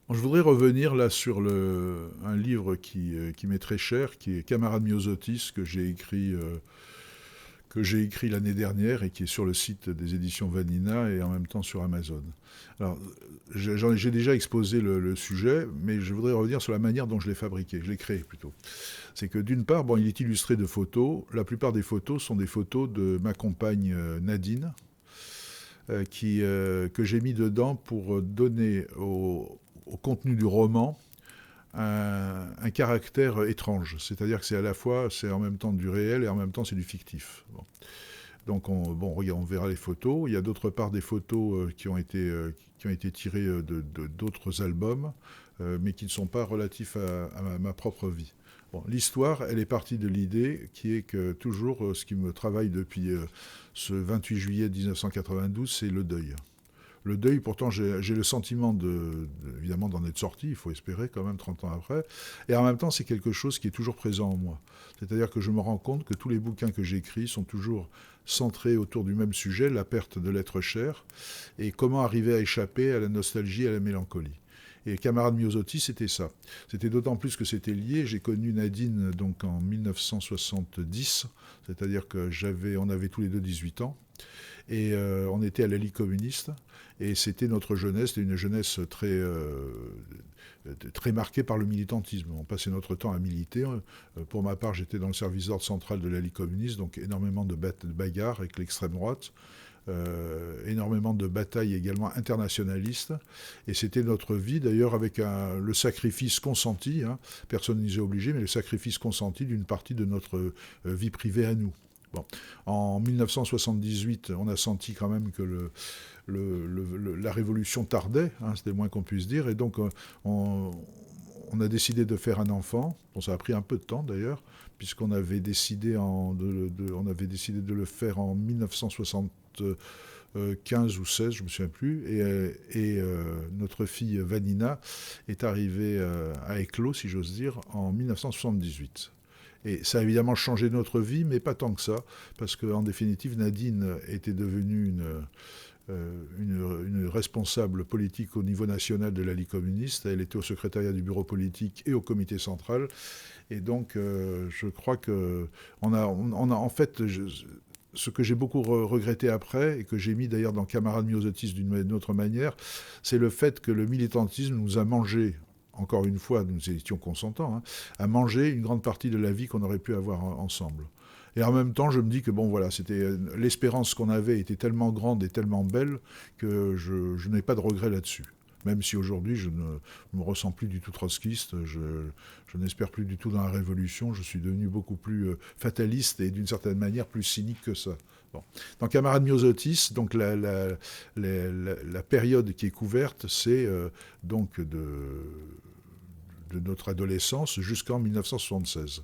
Je voudrais revenir là sur un livre qui m'est très cher, qui est Camarade Myosotis, que j'ai écrit l'année dernière et qui est sur le site des éditions Vanina et en même temps sur Amazon. Alors, j'ai déjà exposé le sujet, mais je voudrais revenir sur la manière dont je l'ai fabriqué, je l'ai créé plutôt. C'est que d'une part, bon, il est illustré de photos. La plupart des photos sont des photos de ma compagne Nadine, que j'ai mis dedans pour donner au contenu du roman un caractère étrange. C'est-à-dire que c'est à la fois, c'est en même temps du réel et en même temps c'est du fictif. Bon. Donc regarde, on verra les photos. Il y a d'autre part des photos qui ont été tirées d'autres albums, mais qui ne sont pas relatifs à ma propre vie. Bon, l'histoire, elle est partie de l'idée qui est que toujours ce qui me travaille depuis ce 28 juillet 1992, c'est le deuil. Le deuil, pourtant, j'ai le sentiment évidemment d'en être sorti, il faut espérer quand même 30 ans après. Et en même temps, c'est quelque chose qui est toujours présent en moi. C'est-à-dire que je me rends compte que tous les bouquins que j'écris sont toujours centrés autour du même sujet, la perte de l'être cher, et comment arriver à échapper à la nostalgie et à la mélancolie. Et Camarade Myosotis, c'était ça. C'était d'autant plus que c'était lié. J'ai connu Nadine donc en 1970, c'est-à-dire que on avait tous les deux 18 ans. Et on était à la Ligue communiste. Et c'était notre jeunesse, c'était une jeunesse très marquée par le militantisme. On passait notre temps à militer. Pour ma part, j'étais dans le service d'ordre central de la Ligue communiste, donc énormément de bagarres avec l'extrême droite. Énormément de batailles également internationalistes. Et c'était notre vie, d'ailleurs, avec le sacrifice consenti, hein, personne n'y est obligé, mais le sacrifice consenti d'une partie de notre vie privée à nous. Bon. En 1978, on a senti quand même que la révolution tardait, hein, c'était le moins qu'on puisse dire, et donc on a décidé de faire un enfant. Bon, ça a pris un peu de temps d'ailleurs, puisqu'on avait décidé, on avait décidé de le faire en 1975 ou 16, je ne me souviens plus, et notre fille Vanina est arrivée à éclos, si j'ose dire, en 1978. Et ça a évidemment changé notre vie, mais pas tant que ça, parce qu'en définitive, Nadine était devenue une responsable politique au niveau national de la Ligue communiste. Elle était au secrétariat du bureau politique et au comité central. Et donc, je crois que en fait, ce que j'ai beaucoup regretté après, et que j'ai mis d'ailleurs dans Camarade Myosotis d'une autre manière, c'est le fait que le militantisme nous a mangé. Encore une fois, nous étions consentants, hein, à manger une grande partie de la vie qu'on aurait pu avoir ensemble. Et en même temps, je me dis que bon, voilà, c'était l'espérance qu'on avait était tellement grande et tellement belle que je n'ai pas de regret là-dessus. Même si aujourd'hui, je ne me ressens plus du tout trotskiste, je n'espère plus du tout dans la révolution, je suis devenu beaucoup plus fataliste et d'une certaine manière plus cynique que ça. Bon. Dans Camarade Myosotis, donc la période qui est couverte, c'est donc de notre adolescence jusqu'en 1976.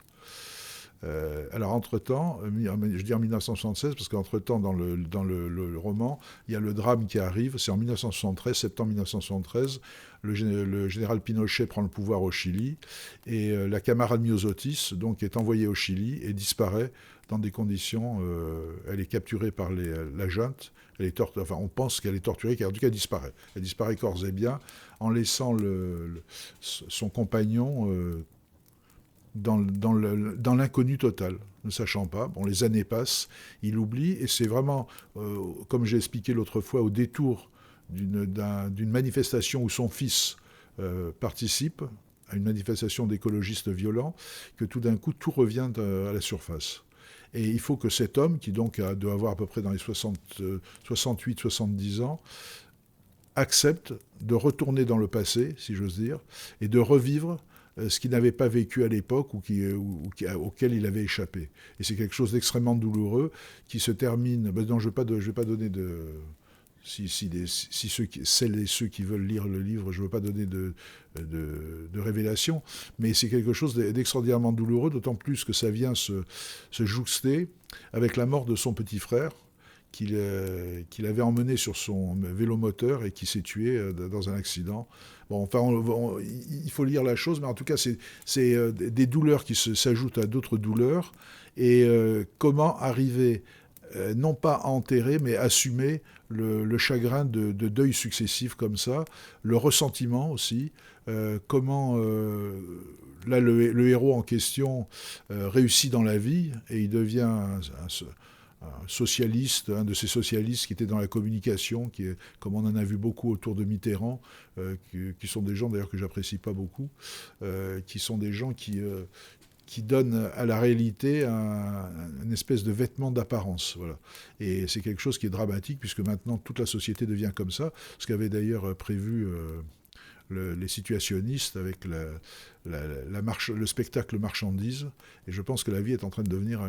Alors, entre-temps, je dis en 1976 parce qu'entre-temps, dans le roman, il y a le drame qui arrive. C'est en 1973, septembre 1973. Le général Pinochet prend le pouvoir au Chili et la camarade Myosotis donc, est envoyée au Chili et disparaît dans des conditions. Elle est capturée par la junte. Enfin, on pense qu'elle est torturée, car en tout cas, elle disparaît. Elle disparaît corps et bien en laissant son compagnon dans l'inconnu total, ne sachant pas. Bon, les années passent, il oublie, et c'est vraiment, comme j'ai expliqué l'autre fois, au détour d'une manifestation où son fils participe, à une manifestation d'écologistes violents, que tout d'un coup, tout revient à la surface. Et il faut que cet homme, qui donc doit avoir à peu près dans les 68-70 ans, accepte de retourner dans le passé, si j'ose dire, et de revivre ce qu'il n'avait pas vécu à l'époque auquel il avait échappé. Et c'est quelque chose d'extrêmement douloureux qui se termine. Ben non, je ne vais pas donner de. Si celles et ceux qui veulent lire le livre, je ne veux pas donner de révélation, mais c'est quelque chose d'extraordinairement douloureux, d'autant plus que ça vient se jouxter avec la mort de son petit frère, qu'il avait emmené sur son vélomoteur et qui s'est tué dans un accident. Bon, enfin, il faut lire la chose, mais en tout cas, c'est des douleurs qui s'ajoutent à d'autres douleurs. Et comment arriver non pas enterrer, mais assumer le chagrin de deuils successifs comme ça, le ressentiment aussi, comment là le héros en question réussit dans la vie et il devient un socialiste, un de ces socialistes qui était dans la communication, comme on en a vu beaucoup autour de Mitterrand, qui sont des gens d'ailleurs que j'apprécie pas beaucoup, qui sont des gens qui donne à la réalité une espèce de vêtement d'apparence. Voilà. Et c'est quelque chose qui est dramatique, puisque maintenant toute la société devient comme ça, ce qu'avaient d'ailleurs prévu les situationnistes avec le spectacle marchandise. Et je pense que la vie est en train de devenir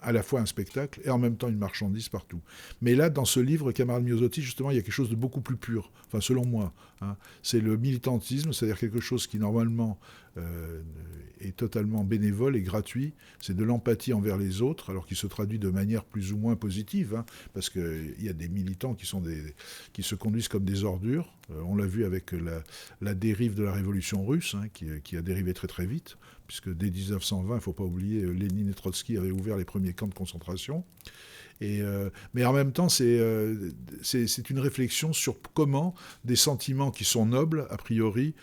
à la fois un spectacle et en même temps une marchandise partout. Mais là, dans ce livre, Camarade Miosotti, justement, il y a quelque chose de beaucoup plus pur, enfin selon moi. Hein. C'est le militantisme, c'est-à-dire quelque chose qui normalement est totalement bénévole et gratuit. C'est de l'empathie envers les autres, alors qui se traduit de manière plus ou moins positive, hein, parce qu'il y a des militants qui se conduisent comme des ordures. On l'a vu avec la dérive de la révolution russe, hein, qui a dérivé très très vite, puisque dès 1920, il ne faut pas oublier, Lénine et Trotsky avaient ouvert les premiers camps de concentration. Mais en même temps, c'est une réflexion sur comment des sentiments qui sont nobles, a priori,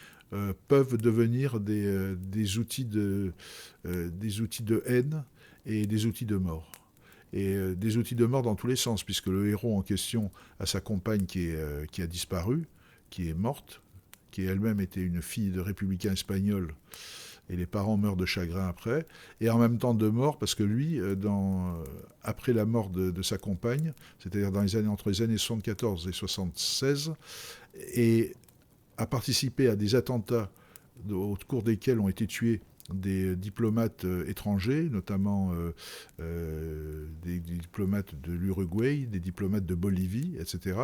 peuvent devenir des outils de haine et des outils de mort. Et des outils de mort dans tous les sens, puisque le héros en question a sa compagne qui a disparu, qui est morte, qui elle-même était une fille de républicain espagnol, et les parents meurent de chagrin après, et en même temps de mort, parce que lui, après la mort de sa compagne, c'est-à-dire entre les années 74 et 76, et a participé à des attentats au cours desquels ont été tués des diplomates étrangers, notamment des diplomates de l'Uruguay, des diplomates de Bolivie, etc.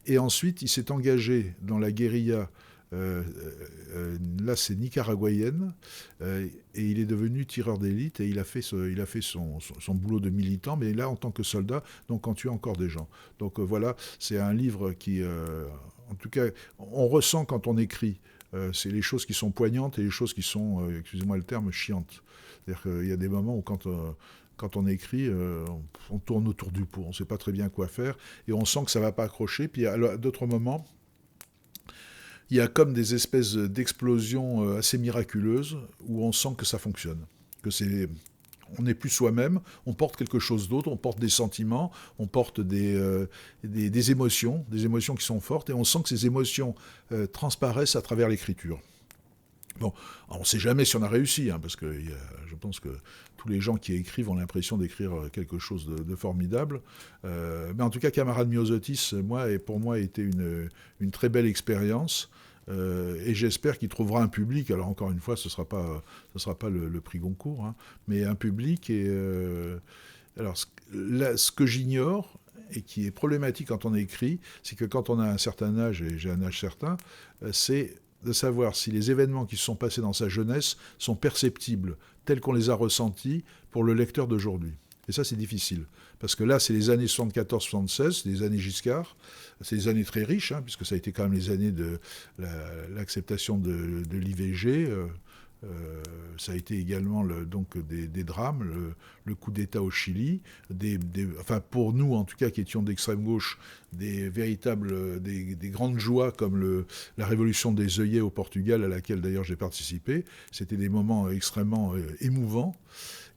Et ensuite, il s'est engagé dans la guérilla, là c'est nicaraguayenne, et il est devenu tireur d'élite et il a fait son boulot de militant, mais là en tant que soldat, donc en tuant encore des gens. Donc voilà, c'est un livre qui, en tout cas, on ressent quand on écrit. C'est les choses qui sont poignantes et les choses qui sont, excusez-moi le terme, chiantes. C'est-à-dire qu'il y a des moments où quand on écrit, on tourne autour du pot, on ne sait pas très bien quoi faire, et on sent que ça ne va pas accrocher. Puis à d'autres moments, il y a comme des espèces d'explosions assez miraculeuses où on sent que ça fonctionne, que on n'est plus soi-même, on porte quelque chose d'autre, on porte des sentiments, on porte des émotions qui sont fortes, et on sent que ces émotions transparaissent à travers l'écriture. Bon, on ne sait jamais si on a réussi, hein, parce que je pense que tous les gens qui écrivent ont l'impression d'écrire quelque chose de formidable. Mais en tout cas, Camarade Miosotis, pour moi, a été une très belle expérience. Et j'espère qu'il trouvera un public. Alors encore une fois, ce sera pas le prix Goncourt, hein, mais un public. Alors ce que j'ignore et qui est problématique quand on écrit, c'est que quand on a un certain âge, et j'ai un âge certain, c'est de savoir si les événements qui se sont passés dans sa jeunesse sont perceptibles tels qu'on les a ressentis pour le lecteur d'aujourd'hui. Et ça, c'est difficile. Parce que là, c'est les années 74-76, c'est les années Giscard. C'est des années très riches, hein, puisque ça a été quand même les années de l'acceptation de l'IVG. Ça a été également donc des drames, le coup d'État au Chili, enfin pour nous en tout cas qui étions d'extrême gauche, des grandes joies comme la révolution des œillets au Portugal, à laquelle d'ailleurs j'ai participé. C'était des moments extrêmement émouvants.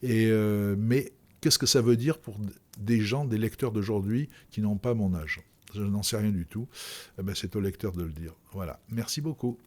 Mais qu'est-ce que ça veut dire pour des gens, des lecteurs d'aujourd'hui qui n'ont pas mon âge ? Je n'en sais rien du tout. C'est au lecteur de le dire. Voilà. Merci beaucoup.